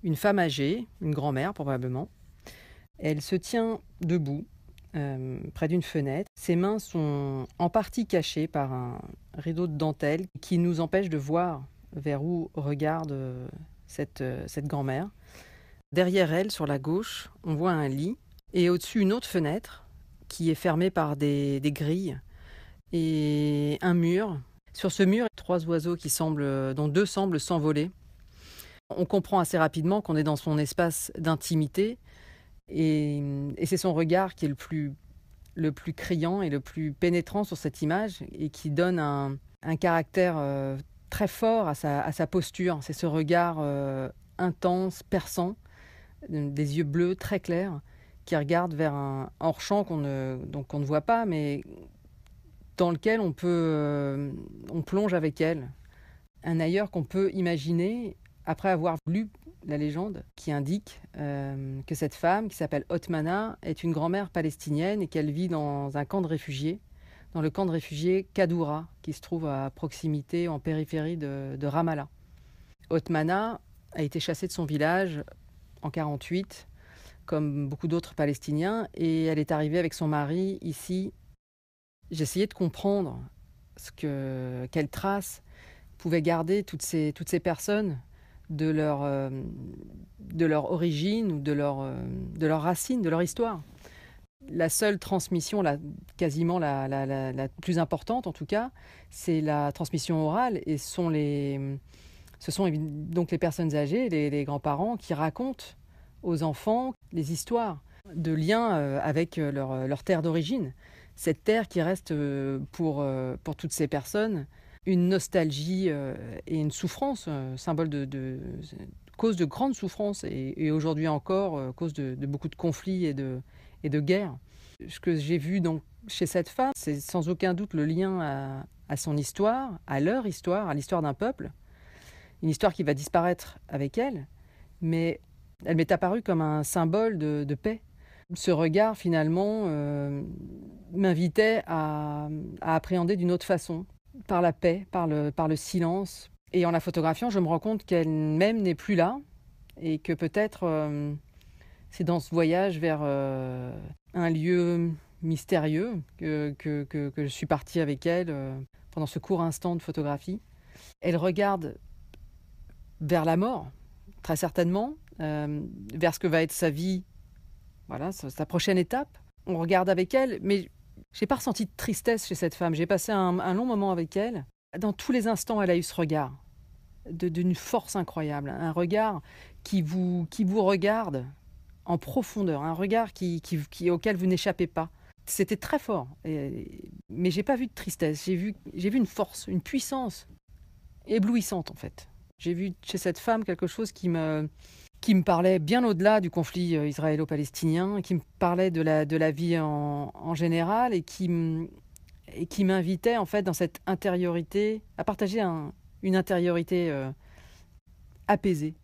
une femme âgée, une grand-mère probablement. Elle se tient debout près d'une fenêtre. Ses mains sont en partie cachées par un rideau de dentelle qui nous empêche de voir vers où regarde cette grand-mère. Derrière elle, sur la gauche, on voit un lit et au-dessus une autre fenêtre qui est fermée par des grilles et un mur. Sur ce mur, trois oiseaux dont deux semblent s'envoler. On comprend assez rapidement qu'on est dans son espace d'intimité et c'est son regard qui est le plus criant et le plus pénétrant sur cette image et qui donne un caractère très fort à sa posture. C'est ce regard intense, perçant, des yeux bleus très clairs qui regardent vers un hors-champ qu'on ne voit pas, mais dans lequel on plonge avec elle. Un ailleurs qu'on peut imaginer après avoir lu la légende qui indique que cette femme, qui s'appelle Otmana, est une grand-mère palestinienne et qu'elle vit dans un camp de réfugiés, dans le camp de réfugiés Kadoura, qui se trouve à proximité, en périphérie de Ramallah. Otmana a été chassée de son village en 1948, comme beaucoup d'autres Palestiniens, et elle est arrivée avec son mari ici. J'essayais de comprendre quelle trace pouvaient garder toutes ces personnes de leur origine ou de leur racine, de leur histoire. La seule transmission, quasiment la plus importante en tout cas, c'est la transmission orale et ce sont donc les personnes âgées, les grands-parents qui racontent aux enfants les histoires de liens avec leur terre d'origine. Cette terre qui reste pour toutes ces personnes une nostalgie et une souffrance, symbole cause de grandes souffrances et aujourd'hui encore cause de beaucoup de conflits et de guerres. Ce que j'ai vu donc chez cette femme, c'est sans aucun doute le lien à son histoire, à leur histoire, à l'histoire d'un peuple, une histoire qui va disparaître avec elle, mais elle m'est apparue comme un symbole de paix. Ce regard finalement m'invitait à appréhender d'une autre façon, par la paix, par le silence. Et en la photographiant, je me rends compte qu'elle-même n'est plus là et que peut-être c'est dans ce voyage vers un lieu mystérieux que je suis partie avec elle pendant ce court instant de photographie. Elle regarde vers la mort, très certainement, vers ce que va être sa vie, voilà, sa prochaine étape. On regarde avec elle, mais j'ai pas ressenti de tristesse chez cette femme. J'ai passé un long moment avec elle. Dans tous les instants, elle a eu ce regard d'une force incroyable, un regard qui vous regarde en profondeur, un regard auquel vous n'échappez pas. C'était très fort, mais j'ai pas vu de tristesse. J'ai vu une force, une puissance éblouissante en fait. J'ai vu chez cette femme quelque chose qui me parlait bien au-delà du conflit israélo-palestinien, qui me parlait de la vie en général et qui m'invitait en fait dans cette intériorité, à partager une intériorité apaisée.